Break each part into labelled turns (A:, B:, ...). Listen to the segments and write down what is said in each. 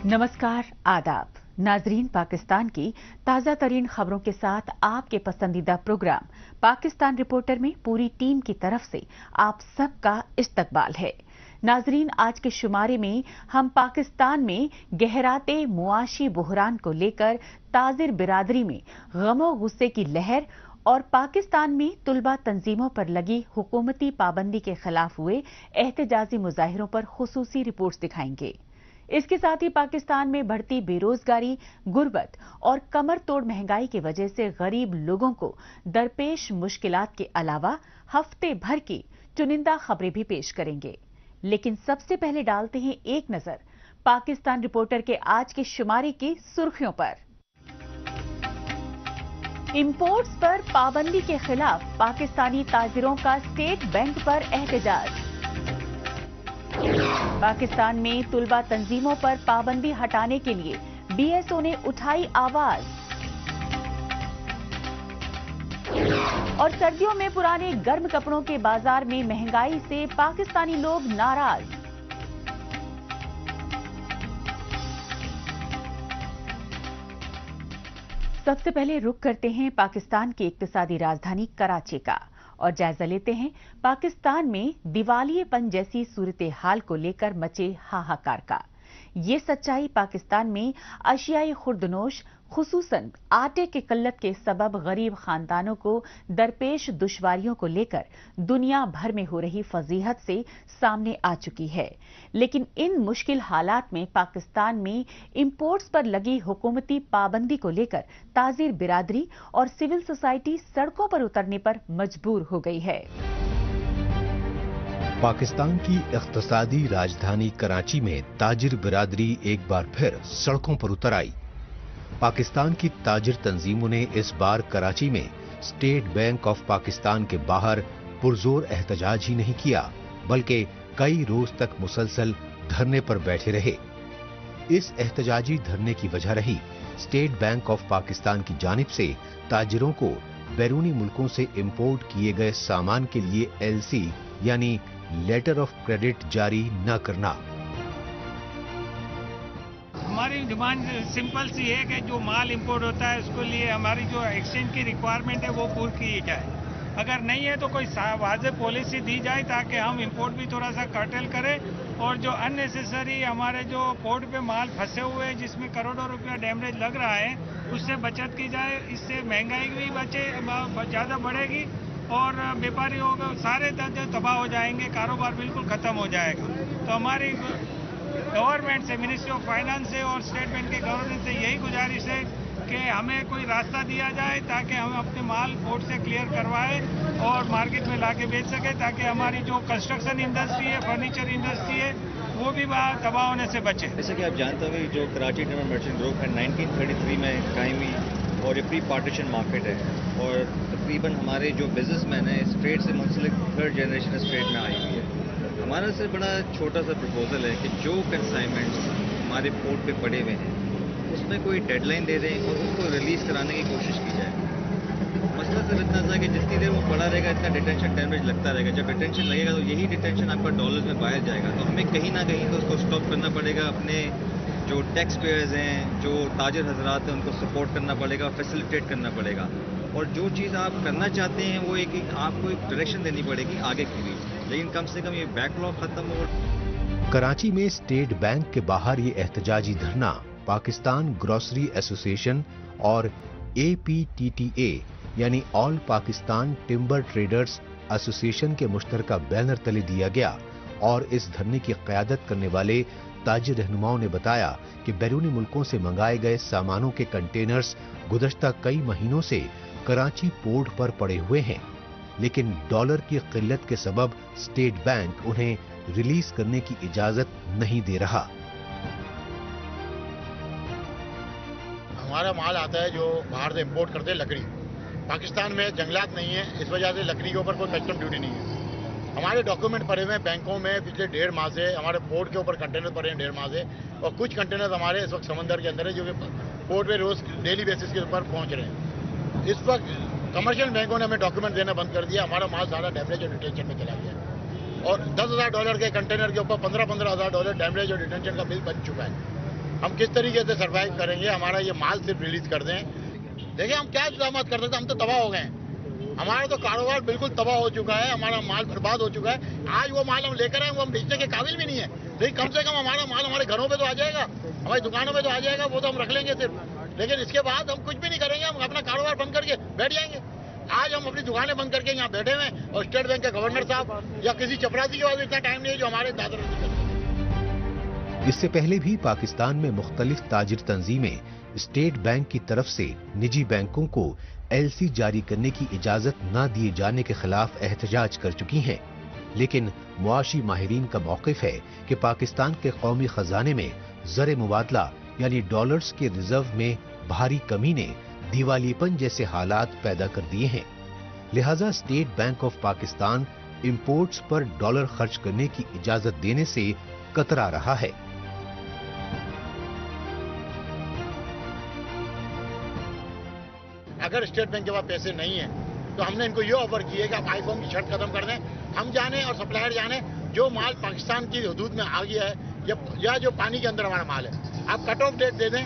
A: नमस्कार, आदाब। नाजरीन, पाकिस्तान की ताज़ा तरीन खबरों के साथ आपके पसंदीदा प्रोग्राम पाकिस्तान रिपोर्टर में पूरी टीम की तरफ से आप सबका इस्तकबाल है। नाजरीन, आज के शुमारे में हम पाकिस्तान में गहराते मुआशी बुहरान को लेकर ताजिर बिरादरी में गमो गुस्से की लहर और पाकिस्तान में तुलबा तंजीमों पर लगी हुकूमती पाबंदी के खिलाफ हुए एहतजाजी मुजाहिरों पर खुसूसी रिपोर्ट्स दिखाएंगे। इसके साथ ही पाकिस्तान में बढ़ती बेरोजगारी, गुर्बत और कमर तोड़ महंगाई की वजह से गरीब लोगों को दरपेश मुश्किलात के अलावा हफ्ते भर की चुनिंदा खबरें भी पेश करेंगे। लेकिन सबसे पहले डालते हैं एक नजर पाकिस्तान रिपोर्टर के आज के शुमारे की सुर्खियों पर। इंपोर्ट्स पर पाबंदी के खिलाफ पाकिस्तानी ताजिरों का स्टेट बैंक पर एहतजाज। पाकिस्तान में तुलबा तंजीमों पर पाबंदी हटाने के लिए बीएसओ ने उठाई आवाज। और सर्दियों में पुराने गर्म कपड़ों के बाजार में महंगाई से पाकिस्तानी लोग नाराज। सबसे पहले रुख करते हैं पाकिस्तान की इक्तिसादी राजधानी कराची का और जायजा लेते हैं पाकिस्तान में दिवालियेपन जैसी सूरत हाल को लेकर मचे हाहाकार का। ये सच्चाई पाकिस्तान में अशियाई खुर्दनोश खुसूसन आटे की किल्लत के सबब गरीब खानदानों को दरपेश दुश्वारियों को लेकर दुनिया भर में हो रही फजीहत से सामने आ चुकी है। लेकिन इन मुश्किल हालात में पाकिस्तान में इंपोर्ट्स पर लगी हुकूमती पाबंदी को लेकर ताजिर बिरादरी और सिविल सोसाइटी सड़कों पर उतरने पर मजबूर हो गई है।
B: पाकिस्तान की इख्तिसादी राजधानी कराची में ताजिर बिरादरी एक बार फिर सड़कों पर उतर आई। पाकिस्तान की ताजिर तंजीमों ने इस बार कराची में स्टेट बैंक ऑफ पाकिस्तान के बाहर पुरजोर एहतजाज ही नहीं किया, बल्कि कई रोज तक मुसलसल धरने पर बैठे रहे। इस एहतजाजी धरने की वजह रही स्टेट बैंक ऑफ पाकिस्तान की जानिब से ताजिरों को बैरूनी मुल्कों से इंपोर्ट किए गए सामान के लिए एलसी यानी लेटर ऑफ क्रेडिट जारी न करना।
C: हमारी डिमांड सिंपल सी है कि जो माल इंपोर्ट होता है उसके लिए हमारी जो एक्सचेंज की रिक्वायरमेंट है वो पूरी की जाए। अगर नहीं है तो कोई वाज़ेह पॉलिसी दी जाए ताकि हम इंपोर्ट भी थोड़ा सा कर्टेल करें और जो अननेसेसरी हमारे जो पोर्ट पे माल फंसे हुए हैं जिसमें करोड़ों रुपया डैमेज लग रहा है उससे बचत की जाए। इससे महंगाई भी ज़्यादा बढ़ेगी और व्यापारी सारे धंधे तबाह हो जाएंगे, कारोबार बिल्कुल ख़त्म हो जाएगा। तो हमारी गवर्नमेंट से, मिनिस्ट्री ऑफ फाइनेंस से और स्टेट बैंक के गवर्नमेंट से यही गुजारिश है कि हमें कोई रास्ता दिया जाए ताकि हम अपने माल पोर्ट से क्लियर करवाएं और मार्केट में लाके बेच सकें, ताकि हमारी जो कंस्ट्रक्शन इंडस्ट्री है, फर्नीचर इंडस्ट्री है, वो भी तबाह होने से बचे।
D: जैसे कि आप जानते होंगे जो कराची टिम्बर मर्चेंट ग्रुप है 1933 में कायम हुई और ये प्री पार्टीशन मार्केट है और तकरीबन हमारे जो बिजनेसमैन हैं इस ट्रेड से मुंसलिक थर्ड जनरेशन इस ट्रेड में आई हुई है। हमारा से बड़ा छोटा सा प्रपोजल है कि जो कंसाइनमेंट्स हमारे पोर्ट पे पड़े हुए हैं उसमें कोई डेडलाइन दे दें और उसको रिलीज़ कराने की कोशिश की जाए। मसला सिर्फ इतना था कि जितनी देर वो पड़ा रहेगा इतना डिटेंशन डैमेज लगता रहेगा। जब डिटेंशन लगेगा तो यही डिटेंशन आपका डॉलर्स में बाहर जाएगा, तो हमें कहीं ना कहीं तो उसको स्टॉप करना पड़ेगा। अपने जो टैक्स पेयर्स हैं, जो ताजिर हजरात हैं, उनको सपोर्ट करना पड़ेगा, फैसिलिटेट करना पड़ेगा और जो चीज़ आप करना चाहते हैं वो एक आपको एक डायरेक्शन देनी पड़ेगी आगे की भी, लेकिन कम से कम ये बैकलॉग खत्म हो।
B: कराची में स्टेट बैंक के बाहर ये एहतजाजी धरना पाकिस्तान ग्रोसरी एसोसिएशन और APTTA यानी all Pakistan timber traders association के मुश्तरका बैनर तले दिया गया और इस धरने की क़यादत करने वाले ताजिर रहनुमाओं ने बताया कि बैरूनी मुल्कों से मंगाए गए सामानों के कंटेनर्स गुज़श्ता कई महीनों से कराची पोर्ट पर पड़े हुए हैं, लेकिन डॉलर की किल्लत के सबब स्टेट बैंक उन्हें रिलीज करने की इजाजत नहीं दे रहा।
E: हमारा माल आता है जो बाहर से इंपोर्ट करते हैं लकड़ी। पाकिस्तान में जंगलात नहीं है, इस वजह से लकड़ी के ऊपर कोई कस्टम ड्यूटी नहीं है। हमारे डॉक्यूमेंट पड़े हुए हैं बैंकों में पिछले 1.5 माह से, हमारे पोर्ट के ऊपर कंटेनर पड़े हैं 1.5 माह से और कुछ कंटेनर हमारे इस वक्त समंदर के अंदर है जो कि पोर्ट पे रोज डेली बेसिस के ऊपर पहुंच रहे हैं। इस वक्त कमर्शियल बैंकों ने हमें डॉक्यूमेंट देना बंद कर दिया। हमारा माल सारा डैमेज और डिटेंशन में चला गया और $10,000 के कंटेनर के ऊपर $15,000 डैमेज और डिटेंशन का बिल बन चुका है। हम किस तरीके से सर्वाइव करेंगे, हमारा ये माल सिर्फ रिलीज कर दें। देखिए हम क्या इंतजाम कर सकते हैं, हम तो तबाह हो गए हैं, हमारा तो कारोबार बिल्कुल तबाह हो चुका है, हमारा माल बर्बाद हो चुका है। आज वो माल हम लेकर आए वो हम बेचने के काबिल भी नहीं है, लेकिन कम से कम हमारा माल हमारे घरों पे तो आ जाएगा, हमारी दुकानों में तो आ जाएगा, वो तो हम रख लेंगे सिर्फ। लेकिन इसके बाद हम कुछ भी नहीं करेंगे, हम अपना कारोबार बंद करके बैठ जाएंगे। आज हम अपनी दुकानें बंद करके यहाँ बैठे हुए हैं और स्टेट बैंक के गवर्नर साहब या किसी चपरासी के पास इतना टाइम नहीं है जो हमारे दादर।
B: इससे पहले भी पाकिस्तान में मुख्तलिफ ताजिर तंजीमें स्टेट बैंक की तरफ से निजी बैंकों को एलसी जारी करने की इजाजत न दिए जाने के खिलाफ एहतजाज कर चुकी हैं, लेकिन मुआशी माहिरीन का मौक़िफ़ है कि पाकिस्तान के कौमी खजाने में ज़र मुबादला यानी डॉलर्स के रिजर्व में भारी कमी ने दिवालियेपन जैसे हालात पैदा कर दिए हैं। लिहाजा state bank of Pakistan imports पर डॉलर खर्च करने की इजाजत देने से कतरा रहा है।
E: अगर स्टेट बैंक के पास पैसे नहीं है तो हमने इनको ये ऑफर किया कि आप आईफोन की शर्त खत्म कर दें, हम जाने और सप्लायर जाने जो माल पाकिस्तान की हदूद में आ गया है या जो पानी के अंदर हमारा माल है, आप कट ऑफ डेट दे दें,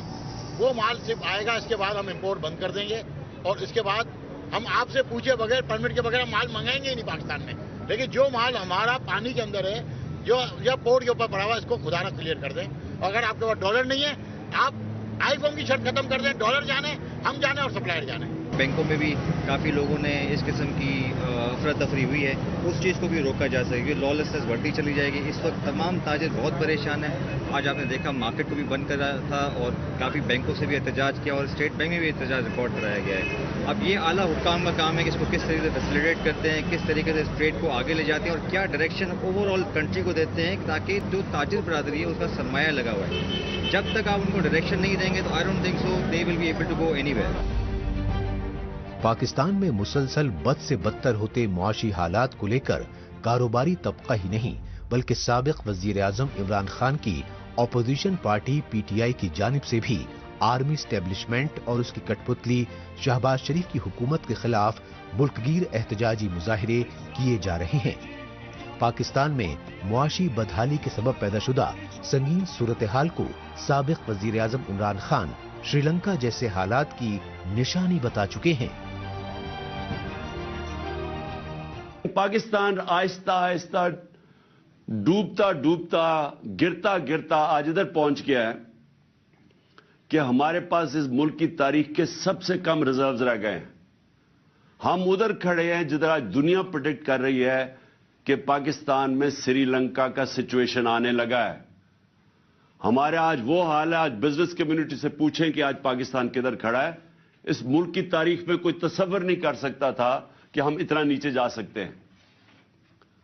E: वो माल सिर्फ आएगा, इसके बाद हम इंपोर्ट बंद कर देंगे और इसके बाद हम आपसे पूछे बगैर परमिट के बगैर माल मंगाएंगे ही नहीं पाकिस्तान में। लेकिन जो माल हमारा पानी के अंदर है, जो या पोर्ट के ऊपर पड़ा हुआ, इसको खुदारा क्लियर कर दें। और अगर आपके पास डॉलर नहीं है, आप आईफोन की शर्त खत्म कर दें, डॉलर जाने, हम जाने और सप्लायर जाने।
D: बैंकों में भी काफ़ी लोगों ने इस किस्म की अफरा तफरी हुई है, उस चीज़ को भी रोका जा सके, लॉलेसनेस बढ़ती चली जाएगी। इस वक्त तमाम ताजिर बहुत परेशान हैं। आज आपने देखा मार्केट को भी बंद करा था और काफ़ी बैंकों से भी एहतजाज किया और स्टेट बैंक में भी एहतजाज रिकॉर्ड कराया गया है। अब ये आला हुक्काम का काम है कि इसको किस तरीके से फैसिलिटेट करते हैं, किस तरीके से ट्रेड को आगे ले जाते हैं और क्या डायरेक्शन ओवरऑल कंट्री को देते हैं, ताकि जो ताजिर बरादरी है उसका सरमाया लगा हुआ है। जब तक आप उनको डायरेक्शन नहीं देंगे तो I don't think so they will be able to go anywhere.
B: Pakistan में मुसलसल बद से बदतर होते मुआशी हालात को लेकर कारोबारी तबका ही नहीं बल्कि साबिक वजीर आजम इमरान खान की अपोजिशन पार्टी पीटीआई की जानिब से भी आर्मी स्टैब्लिशमेंट और उसकी कठपुतली शहबाज शरीफ की हुकूमत के खिलाफ मुल्कगीर एहतजाजी मुजाहिरे किए जा रहे हैं। पाकिस्तान में मुआशी बदहाली के सबब पैदाशुदा संगीन सूरत हाल को साबिक वजीर आजम इमरान खान श्रीलंका जैसे हालात की निशानी बता चुके हैं।
F: पाकिस्तान आहिस्ता आहिस्ता डूबता डूबता गिरता गिरता आज इधर पहुंच गया है कि हमारे पास इस मुल्क की तारीख के सबसे कम रिजर्व्स रह गए हैं। हम उधर खड़े हैं जिधर आज दुनिया प्रेडिक्ट कर रही है कि पाकिस्तान में श्रीलंका का सिचुएशन आने लगा है। हमारे आज वो हाल है, आज बिजनेस कम्युनिटी से पूछें कि आज पाकिस्तान किधर खड़ा है। इस मुल्क की तारीख में कोई तसव्वुर नहीं कर सकता था कि हम इतना नीचे जा सकते हैं।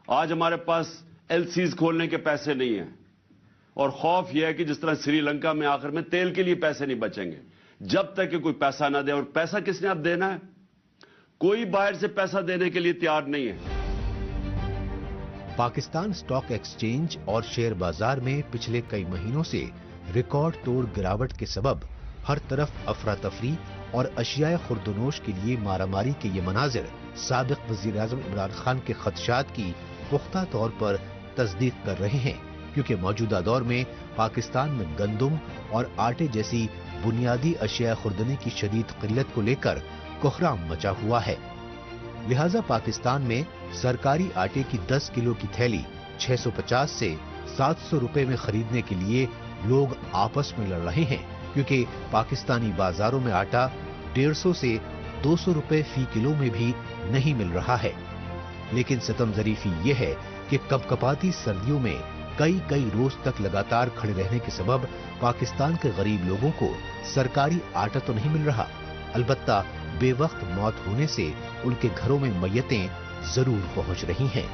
F: आज हमारे पास एलसीज खोलने के पैसे नहीं हैं और खौफ यह है कि जिस तरह श्रीलंका में आखिर में तेल के लिए पैसे नहीं बचेंगे जब तक कि कोई पैसा ना दे। और पैसा किसने अब देना है? कोई बाहर से पैसा देने के लिए तैयार नहीं है।
B: पाकिस्तान स्टॉक एक्सचेंज और शेयर बाजार में पिछले कई महीनों से रिकॉर्ड तोड़ गिरावट के सबब हर तरफ अफरा तफरी और अशियाए खुर्दनोश के लिए मारामारी के ये मनाजिर साबिक वजीर आजम इमरान खान के खदशात की पुख्ता तौर पर तस्दीक कर रहे हैं, क्योंकि मौजूदा दौर में पाकिस्तान में गंदुम और आटे जैसी बुनियादी अशियाए खुर्दनी की शदीद किल्लत को लेकर कोहराम मचा हुआ है। लिहाजा पाकिस्तान में सरकारी आटे की 10 किलो की थैली 650 से 700 रुपए में खरीदने के लिए लोग आपस में लड़ रहे हैं, क्योंकि पाकिस्तानी बाजारों में आटा 150 से 200 रुपए फी किलो में भी नहीं मिल रहा है। लेकिन सितम ज़रीफी ये है कि कपकपाती सर्दियों में कई रोज तक लगातार खड़े रहने के सबब पाकिस्तान के गरीब लोगों को सरकारी आटा तो नहीं मिल रहा, अलबत्ता बेवक्त मौत होने से उनके घरों में मैयतें जरूर पहुंच रही हैं।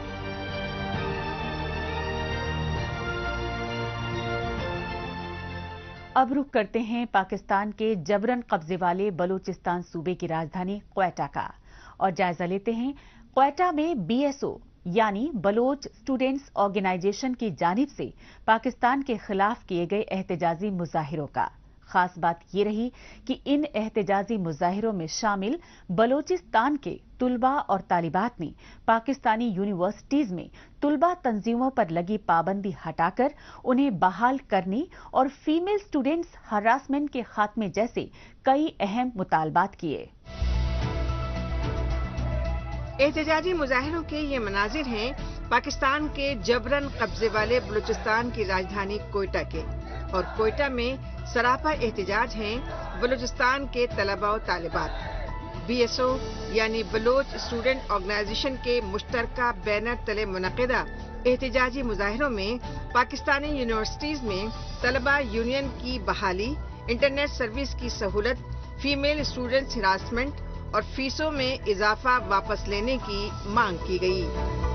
A: अब रुख करते हैं पाकिस्तान के जबरन कब्जे वाले बलूचिस्तान सूबे की राजधानी क्वेटा का और जायजा लेते हैं क्वेटा में बीएसओ यानी बलोच स्टूडेंट्स ऑर्गेनाइजेशन की जानिब से पाकिस्तान के खिलाफ किए गए एहतजाजी मुजाहिरों का। खास बात ये रही कि इन एहतजाजी मुजाहिरों में शामिल बलोचिस्तान के तुलबा और तालिबात ने पाकिस्तानी यूनिवर्सिटीज में तुलबा तंजीमों पर लगी पाबंदी हटाकर उन्हें बहाल करने और फीमेल स्टूडेंट्स हरासमेंट के खात्मे जैसे कई अहम मुतालबात किए।
G: एहतजाजी मुजाहिरों के ये मनाजिर हैं पाकिस्तान के जबरन कब्जे वाले बलूचिस्तान की राजधानी कोयटा के, और कोयटा में सरापा एहतजाज हैं बलूचिस्तान के तलबा और तालिबात। BSO यानी बलोच स्टूडेंट ऑर्गेनाइजेशन के मुश्तरका बैनर तले मुनक़िदा एहतजाजी मुजाहिरों में पाकिस्तानी यूनिवर्सिटीज में तलबा यूनियन की बहाली, इंटरनेट सर्विस की सहूलत, फीमेल स्टूडेंट्स हिरासमेंट और फीसों में इजाफा वापस लेने की मांग की गई।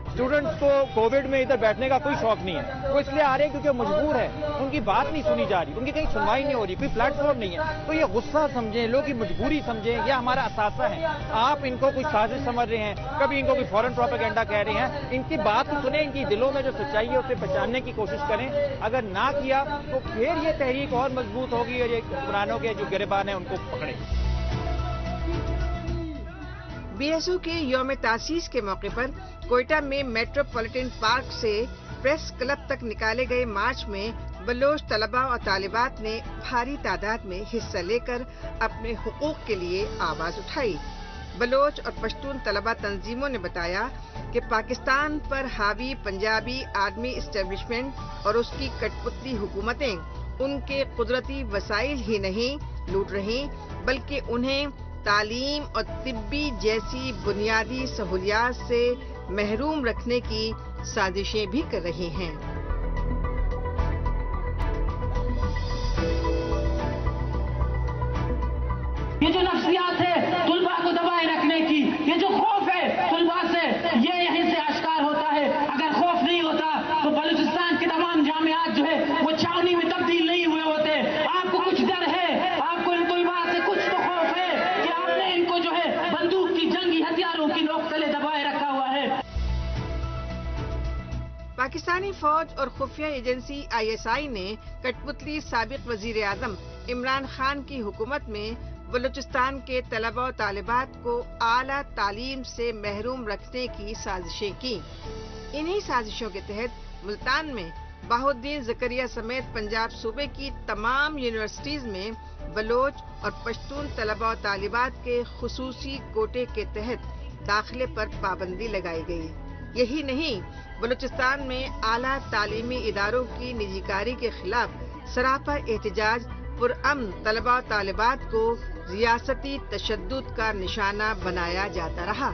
H: स्टूडेंट्स को कोविड में इधर बैठने का कोई शौक नहीं है, वो इसलिए आ रहे हैं क्योंकि वो मजबूर है, उनकी बात नहीं सुनी जा रही, उनकी कहीं सुनवाई नहीं हो रही, कोई प्लेटफॉर्म नहीं है। तो ये गुस्सा समझें, लोग की मजबूरी समझें, यह हमारा असासा है। आप इनको कोई साजिश समझ रहे हैं, कभी इनको कोई फॉरेन प्रोपेगेंडा कह रहे हैं, इनकी बात को सुने, इनकी दिलों में जो सच्चाई है उसे पहचानने की कोशिश करें। अगर ना किया तो फिर ये तहरीक और मजबूत होगी और ये हुक्मरानों के जो गिरबान है उनको पकड़े।
G: BSO के यौम तासीस के मौके पर कोयटा में मेट्रोपॉलिटन पार्क से प्रेस क्लब तक निकाले गए मार्च में बलोच तलबा और तालिबात ने भारी तादाद में हिस्सा लेकर अपने हुकूक के लिए आवाज उठाई। बलोच और पश्तून तलबा तंजीमों ने बताया कि पाकिस्तान पर हावी पंजाबी आर्मी एस्टेब्लिशमेंट और उसकी कठपुतली हुकूमतें उनके कुदरती वसाइल ही नहीं लूट रही, बल्कि उन्हें तालीम और तिब्बी जैसी बुनियादी सहूलियात से महरूम रखने की साजिशें भी कर रही हैं।
I: ये जो नफ्सियात है तुलबा को दबाए रखने की, ये जो खौफ है तुलबा से, ये यहीं से आश्कार होता है। अगर खौफ नहीं होता तो बलूचिस्तान के तमाम जामियात जो है वो छावनी में तब्दील नहीं हुए होते। आपको कुछ डर है, आपको इन तुलबा से कुछ तो खौफ है कि आपने इनको जो है बंदूक की जंगी हथियारों की नोक तले दबाए रखा हुआ है।
G: पाकिस्तानी फौज और खुफिया एजेंसी ISI ने कठपुतली साबिक वजीर आजम इमरान खान की हुकूमत में बलूचिस्तान के तलबा और तालिबात को आला तालीम से महरूम रखने की साजिशें की। इन्हीं साजिशों के तहत मुल्तान में बाहुद्दीन ज़करिया समेत पंजाब सूबे की तमाम यूनिवर्सिटीज में बलोच और पश्तून तलबा और तालिबात के खुसूसी कोटे के तहत दाखिले पर पाबंदी लगाई गई। यही नहीं, बलूचिस्तान में आला तालीमी इदारों की निजीकारी के खिलाफ सरापा एहतजाज पुरअमन तलबा और तालिबात को रियासती तशद्दुद का निशाना बनाया जाता रहा।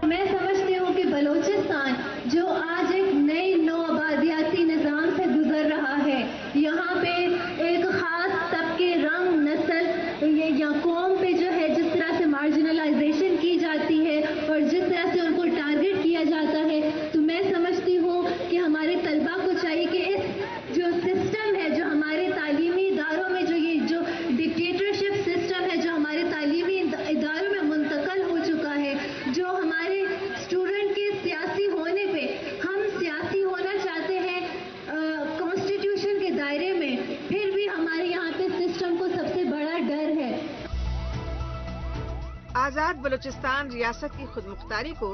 J: मैं समझती हूँ कि बलूचिस्तान जो आज एक नई नौआबादियाती निज़ाम से गुजर रहा है, यहाँ पे एक खास तबके, रंग, नस्ल या कौम पे जो है जिस तरह से मार्जिनलाइजेशन की जाती है और जिस तरह से उनको टारगेट किया जाता है, तो मैं समझती हूँ कि हमारे तलबा को चाहिए कि इस जो सिस्टम है, जो हमारे तालीमी इदारों में जो डिक्टेटरशिप सिस्टम है जो हमारे तालीमी इदारों में मुंतकल हो चुका है, जो हमारे स्टूडेंट के सियासी होने पे, हम सियासी होना चाहते हैं कॉन्स्टिट्यूशन के दायरे में, फिर भी हमारे यहाँ पे सिस्टम को सबसे बड़ा डर है।
G: आजाद बलूचिस्तान रियासत की खुदमुख्तारी को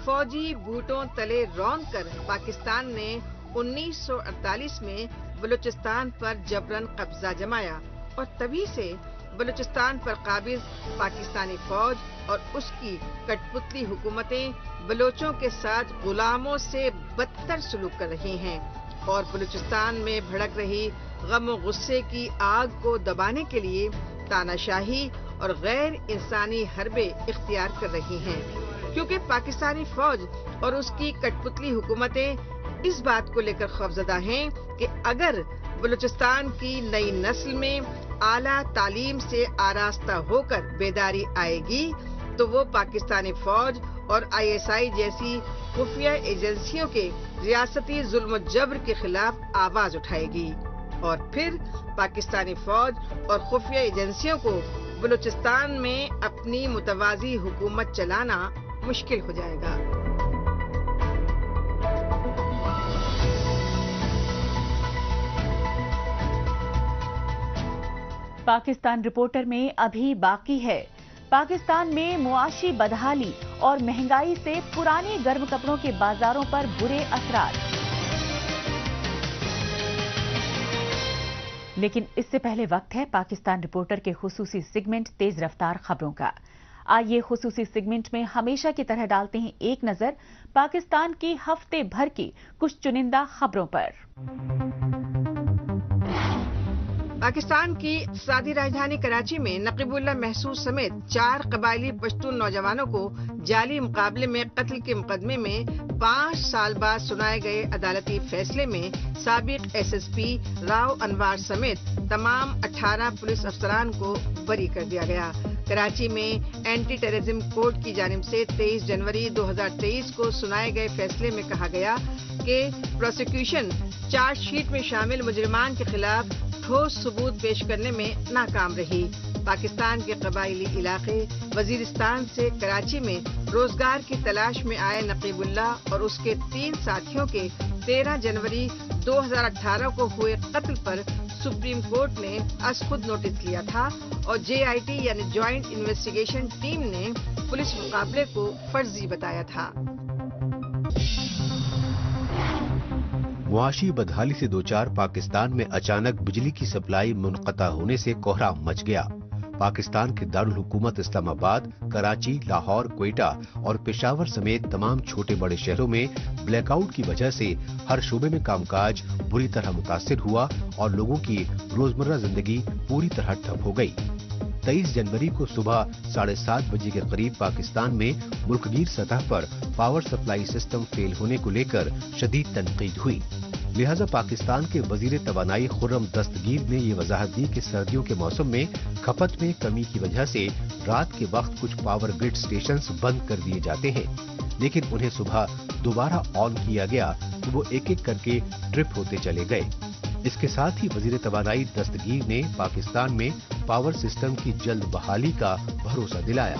G: फौजी बूटों तले रौंद कर पाकिस्तान ने 1948 में बलूचिस्तान पर जबरन कब्जा जमाया और तभी से बलूचिस्तान पर काबिज पाकिस्तानी फौज और उसकी कठपुतली हुकूमतें बलोचों के साथ गुलामों से बदतर सलूक कर रही हैं और बलूचिस्तान में भड़क रही गम और गुस्से की आग को दबाने के लिए तानाशाही और गैर इंसानी हरबे इख्तियार कर रही हैं, क्योंकि पाकिस्तानी फौज और उसकी कठपुतली हुकूमतें इस बात को लेकर खौफजदा हैं कि अगर बलूचिस्तान की नई नस्ल में आला तालीम से आरास्ता होकर बेदारी आएगी तो वो पाकिस्तानी फौज और ISI जैसी खुफिया एजेंसियों के रियासती जुल्म जबर के खिलाफ आवाज उठाएगी और फिर पाकिस्तानी फौज और खुफिया एजेंसियों को बलूचिस्तान में अपनी मुतवाजी हुकूमत चलाना मुश्किल हो जाएगा।
A: पाकिस्तान रिपोर्टर में अभी बाकी है। पाकिस्तान में मुआशी बदहाली और महंगाई से पुराने गर्म कपड़ों के बाजारों पर बुरे असरार। लेकिन इससे पहले वक्त है पाकिस्तान रिपोर्टर के खुसूसी सेगमेंट तेज रफ्तार खबरों का। आइए खुसूसी सेगमेंट में हमेशा की तरह डालते हैं एक नजर पाकिस्तान की हफ्ते भर की कुछ चुनिंदा खबरों पर।
G: पाकिस्तान की इक़्तिसादी राजधानी कराची में नकीबुल्लाह महसूद समेत 4 कबायली पश्तून नौजवानों को जाली मुकाबले में कत्ल के मुकदमे में 5 साल बाद सुनाए गए अदालती फैसले में साबिक SSP राव अनवार समेत तमाम 18 पुलिस अफसरान को बरी कर दिया गया। कराची में एंटी टेररिज्म कोर्ट की जानिब से 23 जनवरी 2023 को सुनाए गए फैसले में कहा गया कि प्रोसिक्यूशन चार्जशीट में शामिल मुजरिमान के खिलाफ ठोस सबूत पेश करने में नाकाम रही। पाकिस्तान के कबायली इलाके वजीरिस्तान से कराची में रोजगार की तलाश में आए नकीबुल्लाह और उसके 3 साथियों के 13 जनवरी 2018 को हुए कत्ल पर सुप्रीम कोर्ट ने आज खुद नोटिस लिया था और JIT यानी ज्वाइंट इन्वेस्टिगेशन टीम ने पुलिस मुकाबले को फर्जी बताया था।
B: मुआशी बदहाली से दो चार पाकिस्तान में अचानक बिजली की सप्लाई मुनक़ता होने से कोहराम मच गया। पाकिस्तान के दारुल हुकूमत इस्लामाबाद, कराची, लाहौर, क्वेटा और पेशावर समेत तमाम छोटे बड़े शहरों में ब्लैकआउट की वजह से हर शोबे में कामकाज बुरी तरह मुतासिर हुआ और लोगों की रोजमर्रा जिंदगी पूरी तरह ठप हो गई। 23 जनवरी को सुबह 7:30 बजे के करीब पाकिस्तान में मुल्कगीर सतह पर पावर सप्लाई सिस्टम फेल होने को लेकर शदीद तनकीद हुई। लिहाजा पाकिस्तान के वजीर तवानाई खुर्रम दस्तगीर ने ये वजाहत दी कि सर्दियों के मौसम में खपत में कमी की वजह से रात के वक्त कुछ पावर ग्रिड स्टेशंस बंद कर दिए जाते हैं, लेकिन उन्हें सुबह दोबारा ऑन किया गया तो वो एक एक करके ट्रिप होते चले गए। इसके साथ ही वजीर तवानाई दस्तगीर ने पाकिस्तान में पावर सिस्टम की जल्द बहाली का भरोसा दिलाया।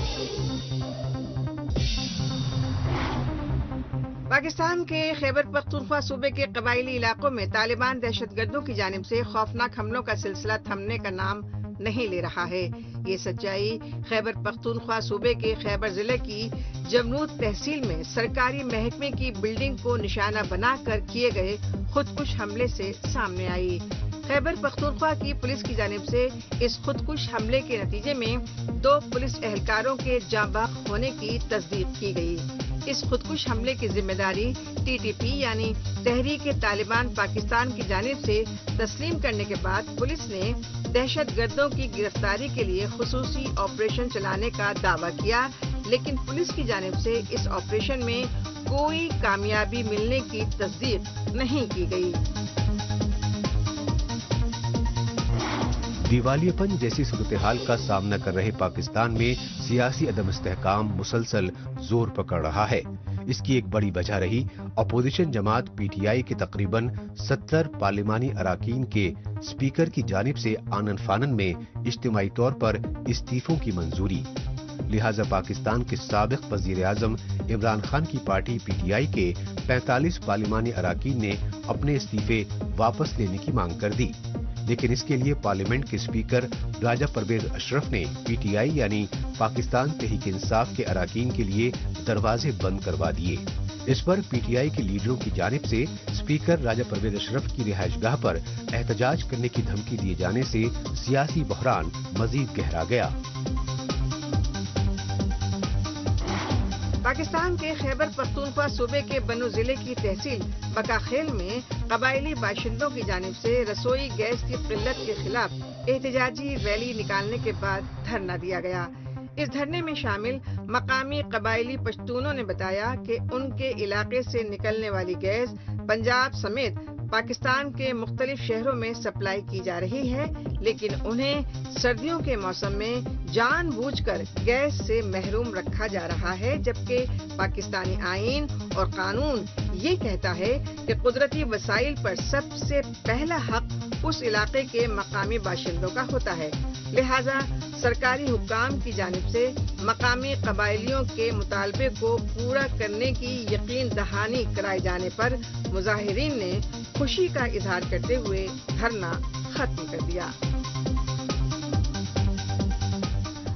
G: पाकिस्तान के खैबर पख्तूनख्वा सूबे के कबायली इलाकों में तालिबान दहशतगर्दों की जानिब से खौफनाक हमलों का सिलसिला थमने का नाम नहीं ले रहा है। ये सच्चाई खैबर पख्तूनख्वा सूबे के खैबर जिले की जमनूद तहसील में सरकारी महकमे की बिल्डिंग को निशाना बनाकर किए गए खुदकुश हमले से सामने आई। खैबर पख्तूनख्वा की पुलिस की जानिब से इस खुदकुश हमले के नतीजे में 2 पुलिस एहलकारों के जांबाग होने की तस्दीक की गई। इस खुदकुश हमले की जिम्मेदारी TTP यानी तहरीक तालिबान पाकिस्तान की जानिब से तस्लीम करने के बाद पुलिस ने दहशतगर्दों की गिरफ्तारी के लिए खुसूसी ऑपरेशन चलाने का दावा किया, लेकिन पुलिस की जानिब से इस ऑपरेशन में कोई कामयाबी मिलने की तस्दीक नहीं की गई।
B: दिवालियापन जैसी सूरत-ए-हाल का सामना कर रहे पाकिस्तान में सियासी अदम इस्तेहकाम मुसलसल जोर पकड़ रहा है। इसकी एक बड़ी वजह रही अपोजिशन जमात PTI के तकरीबन 70 पार्लिमानी अराकीन के स्पीकर की जानिब से आनन फानन में इज्तिमाई तौर पर इस्तीफों की मंजूरी। लिहाजा पाकिस्तान के साबिक वजीर आजम इमरान खान की पार्टी PTI के 45 पार्लिमानी अराकीन ने अपने इस्तीफे वापस लेने की मांग कर दी, लेकिन इसके लिए पार्लियामेंट के स्पीकर राजा परवेज अशरफ ने PTI यानी पाकिस्तान तहरीक इंसाफ के अराकीन के लिए दरवाजे बंद करवा दिए। इस पर PTI के लीडरों की जानिब से स्पीकर राजा परवेज अशरफ की रिहाइशगाह पर एहतजाज करने की धमकी दिए जाने से सियासी बहरान मजीद गहरा गया।
G: पाकिस्तान के खैबर पख्तूनख्वा सूबे के बन्नू जिले की तहसील बकाखेल में कबायली बाशिंदों की जानिब से रसोई गैस की किल्लत के खिलाफ एहतजाजी रैली निकालने के बाद धरना दिया गया। इस धरने में शामिल मकामी कबायली पश्तूनों ने बताया कि उनके इलाके से निकलने वाली गैस पंजाब समेत पाकिस्तान के मुख्तलिफ शहरों में सप्लाई की जा रही है, लेकिन उन्हें सर्दियों के मौसम में जानबूझकर गैस से महरूम रखा जा रहा है, जबकि पाकिस्तानी आईन और कानून ये कहता है कि कुदरती वसाइल पर सबसे पहला हक उस इलाके के मकामी बाशिंदों का होता है। लिहाजा सरकारी हुक्काम की जानिब से मकामी कबायलियों के मुतालबे को पूरा करने की यकीन दहानी कराए जाने पर मुजाहिरीन ने खुशी का इजहार करते हुए धरना खत्म कर दिया।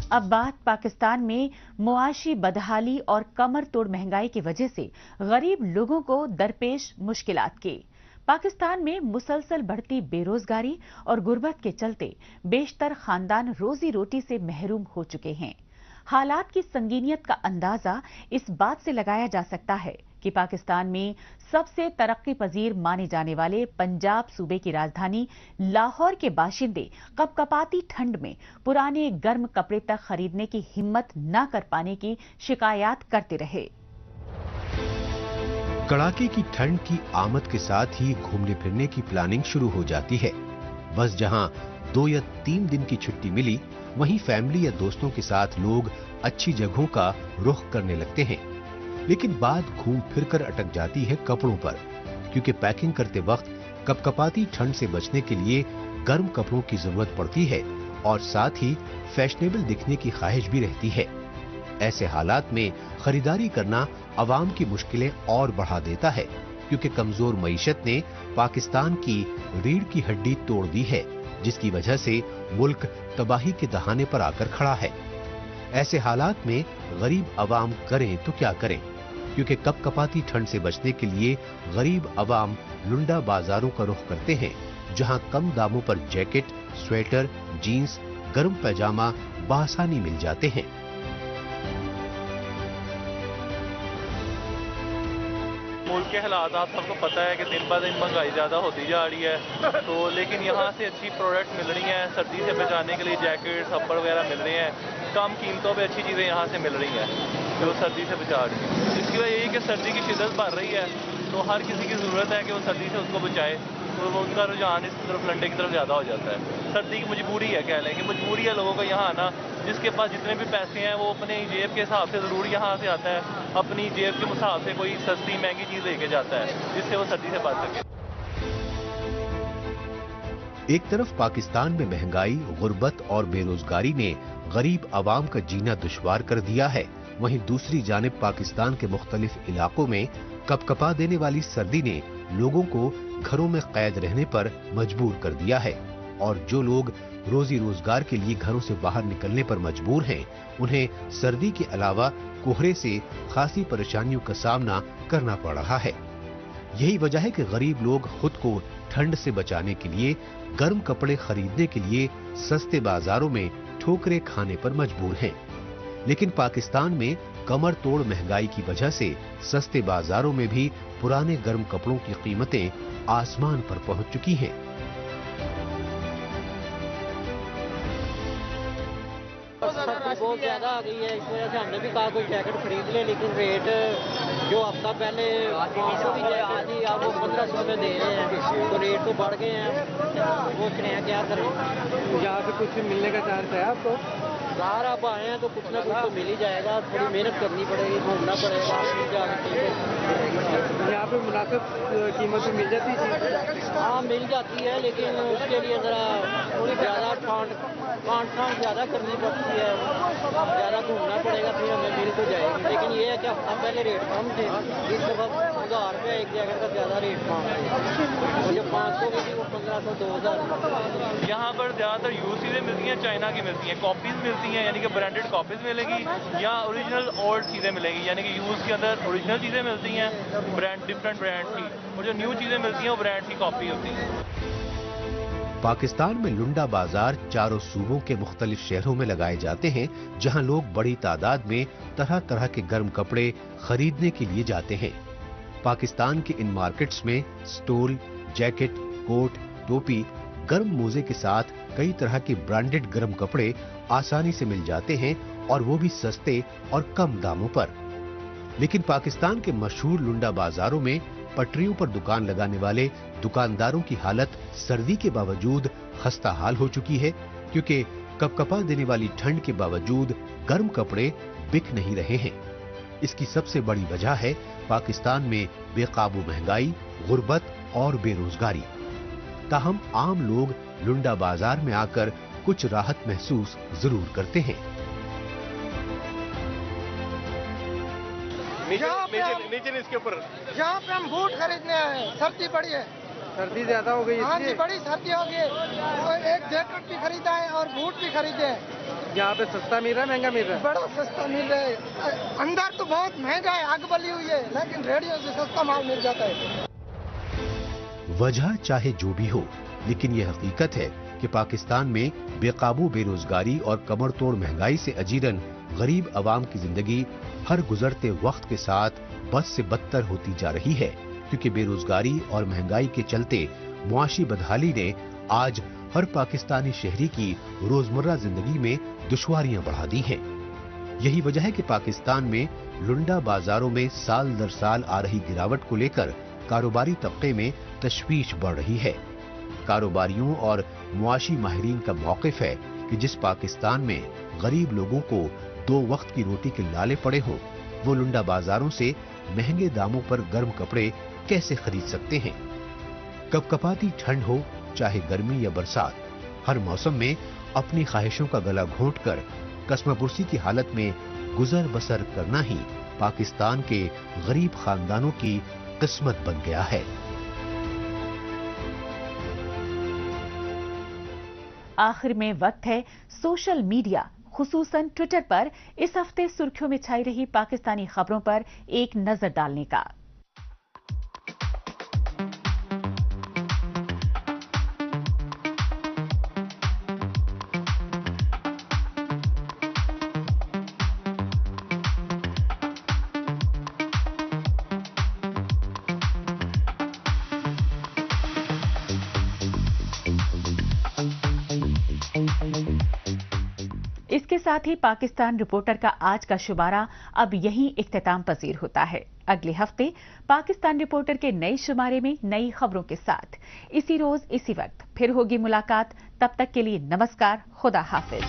A: अब बात पाकिस्तान में मुआशी बदहाली और कमर तोड़ महंगाई की वजह से गरीब लोगों को दरपेश मुश्किलात की। पाकिस्तान में मुसलसल बढ़ती बेरोजगारी और गुर्बत के चलते बेशतर खानदान रोजी रोटी से महरूम हो चुके हैं। हालात की संगीनियत का अंदाजा इस बात से लगाया जा सकता है कि पाकिस्तान में सबसे तरक्की पजीर माने जाने वाले पंजाब सूबे की राजधानी लाहौर के बाशिंदे कपकपाती ठंड में पुराने गर्म कपड़े तक खरीदने की हिम्मत न कर पाने की शिकायत करते रहे।
B: कड़ाके की ठंड की आमद के साथ ही घूमने फिरने की प्लानिंग शुरू हो जाती है। बस जहां 2 या 3 दिन की छुट्टी मिली, वहीं फैमिली या दोस्तों के साथ लोग अच्छी जगहों का रुख करने लगते हैं। लेकिन बात घूम फिरकर अटक जाती है कपड़ों पर, क्योंकि पैकिंग करते वक्त कपकपाती ठंड से बचने के लिए गर्म कपड़ों की जरूरत पड़ती है और साथ ही फैशनेबल दिखने की ख्वाहिश भी रहती है। ऐसे हालात में खरीदारी करना अवाम की मुश्किलें और बढ़ा देता है, क्योंकि कमजोर मईशत ने पाकिस्तान की रीढ़ की हड्डी तोड़ दी है, जिसकी वजह से मुल्क तबाही के दहाने पर आकर खड़ा है। ऐसे हालात में गरीब अवाम करें तो क्या करें, क्योंकि कपकपाती ठंड से बचने के लिए गरीब अवाम लुंडा बाजारों का रुख करते हैं, जहां कम दामों पर जैकेट, स्वेटर, जीन्स, गर्म पैजामा बआसानी मिल जाते हैं।
K: मुल्क के हालात आप सबको पता है कि दिन ब दिन महंगाई ज़्यादा होती जा रही है, तो लेकिन यहाँ से अच्छी प्रोडक्ट मिल रही हैं। सर्दी से बचाने के लिए जैकेट, सब्बर वगैरह मिल रहे हैं। कम कीमतों पे अच्छी चीज़ें यहाँ से मिल रही हैं जो सर्दी से बचा रही है। इसकी वजह यही कि सर्दी की शिद्दत बढ़ रही है, तो हर किसी की ज़रूरत है कि वो सर्दी से उसको बचाए, तो वो उनका रुझान इस तरफ लंडे की तरफ ज़्यादा हो जाता है। सर्दी की मजबूरी है, कह लें कि मजबूरी है लोगों को यहाँ आना। जिसके पास जितने भी पैसे हैं वो अपने जेब के हिसाब से ज़रूर यहाँ से आता है, अपनी जेब के हिसाब से कोई सस्ती महंगी चीज़ लेके जाता है, जिससे वो सर्दी से बच सके।
B: एक तरफ पाकिस्तान में महंगाई, गुर्बत और बेरोजगारी ने गरीब आवाम का जीना दुश्वार कर दिया है, वहीं दूसरी जानिब पाकिस्तान के मुख्तलिफ इलाकों में कपकपा देने वाली सर्दी ने लोगों को घरों में कैद रहने पर मजबूर कर दिया है, और जो लोग रोजी रोजगार के लिए घरों से बाहर निकलने पर मजबूर हैं, उन्हें सर्दी के अलावा कोहरे से खासी परेशानियों का सामना करना पड़ रहा है। यही वजह है कि गरीब लोग खुद को ठंड से बचाने के लिए गर्म कपड़े खरीदने के लिए सस्ते बाजारों में ठोकरें खाने पर मजबूर हैं। लेकिन पाकिस्तान में कमर तोड़ महंगाई की वजह से सस्ते बाजारों में भी पुराने गर्म कपड़ों की कीमतें आसमान पर पहुंच चुकी हैं।
L: बहुत ज्यादा आ गई है, इस वजह से हमने भी कहा कोई जैकेट खरीद ले, लेकिन रेट जो हफ्ता पहले 500 की जैकेट थी अब वो 1500 में दे रहे हैं, तो रेट तो बढ़ गए हैं। सोच रहे हैं क्या करें।
M: यहाँ से कुछ मिलने का चांस है आपको?
L: बाहर आप आए हैं तो कुछ ना कुछ तो मिल ही जाएगा, थोड़ी मेहनत करनी पड़ेगी, घूमना पड़ेगा, फिर जाके
M: यहाँ पे मुनासिब कीमत में मिल जाती है?
L: हाँ मिल जाती है, लेकिन उसके लिए ज़रा थोड़ी ज़्यादा छांट ज़्यादा करनी पड़ती है, ज़्यादा घूमना पड़ेगा, फिर हमें मिल तो जाएगी। लेकिन ये है कि हफ्ता पहले रेट कम थे, इस दफ़ा 1000 रुपये एक जैकेट का ज़्यादा रेट कम है, और जो 500 की थी वो 1500 2000।
K: यहाँ पर ज़्यादातर यूज चीज़ें मिलती हैं, चाइना की मिलती हैं, कॉपीज़ मिलती हैं, यानी कि ब्रांडेड कॉपीज़ मिलेगी, या ओरिजिनल ओल्ड चीज़ें मिलेंगी, यानी कि यूज़ के अंदर ओरिजिनल चीज़ें मिलती हैं ब्रांड डिफरेंट ब्रांड की, और जो न्यू चीज़ें मिलती हैं वो ब्रांड की कॉपी होती है।
B: पाकिस्तान में लुंडा बाजार चारों सूबों के मुख्तलिफ शहरों में लगाए जाते हैं, जहां लोग बड़ी तादाद में तरह तरह के गर्म कपड़े खरीदने के लिए जाते हैं। पाकिस्तान के इन मार्केट्स में स्टोल, जैकेट, कोट, टोपी, गर्म मोजे के साथ कई तरह के ब्रांडेड गर्म कपड़े आसानी से मिल जाते हैं, और वो भी सस्ते और कम दामों पर। लेकिन पाकिस्तान के मशहूर लुंडा बाजारों में पटरियों पर दुकान लगाने वाले दुकानदारों की हालत सर्दी के बावजूद खस्ता हाल हो चुकी है, क्योंकि कपकपा देने वाली ठंड के बावजूद गर्म कपड़े बिक नहीं रहे हैं। इसकी सबसे बड़ी वजह है पाकिस्तान में बेकाबू महंगाई, गुर्बत और बेरोजगारी। ताहम आम लोग लुंडा बाजार में आकर कुछ राहत महसूस जरूर करते हैं।
M: नीचे इसके ऊपर यहाँ पे हम बूट खरीदने आए हैं, सर्दी बड़ी है, सर्दी ज्यादा हो गई। हाँ जी, बड़ी सर्दी हो गई, तो एक जैकेट भी खरीदा है और बूट भी खरीदे हैं। यहाँ पे सस्ता मिल रहा है महंगा मिल रहा है? बड़ा सस्ता मिल रहा है, अंदर तो बहुत महंगा है, आग बली हुई है, लेकिन रेडियो से सस्ता माल मिल जाता है।
B: वजह चाहे जो भी हो, लेकिन यह हकीकत है कि पाकिस्तान में बेकाबू बेरोजगारी और कमर तोड़ महंगाई से अजीरन गरीब अवाम की जिंदगी हर गुजरते वक्त के साथ बद से बदतर होती जा रही है, क्योंकि बेरोजगारी और महंगाई के चलते मुआशी बदहाली ने आज हर पाकिस्तानी शहरी की रोजमर्रा जिंदगी में दुश्वारियां बढ़ा दी हैं। यही वजह है कि पाकिस्तान में लुंडा बाजारों में साल दर साल आ रही गिरावट को लेकर कारोबारी तबके में तशवीश बढ़ रही है। कारोबारियों और मुआशी माहिरीन का मौक़िफ़ है कि जिस पाकिस्तान में गरीब लोगों को 2 वक्त की रोटी के लाले पड़े हों, वो लुंडा बाजारों से महंगे दामों पर गर्म कपड़े कैसे खरीद सकते हैं। कपकपाती ठंड हो चाहे गर्मी या बरसात, हर मौसम में अपनी ख्वाहिशों का गला घोंटकर कस्मपुरसी की हालत में गुजर बसर करना ही पाकिस्तान के गरीब खानदानों की किस्मत बन गया है।
A: आखिर में वक्त है सोशल मीडिया खुसूसन ट्विटर पर इस हफ्ते सुर्खियों में छाई रही पाकिस्तानी खबरों पर एक नजर डालने का। इसके साथ ही पाकिस्तान रिपोर्टर का आज का शुमारा अब यहीं इख्तिताम पजीर होता है। अगले हफ्ते पाकिस्तान रिपोर्टर के नए शुमारे में नई खबरों के साथ इसी रोज इसी वक्त फिर होगी मुलाकात। तब तक के लिए नमस्कार, खुदा हाफिज।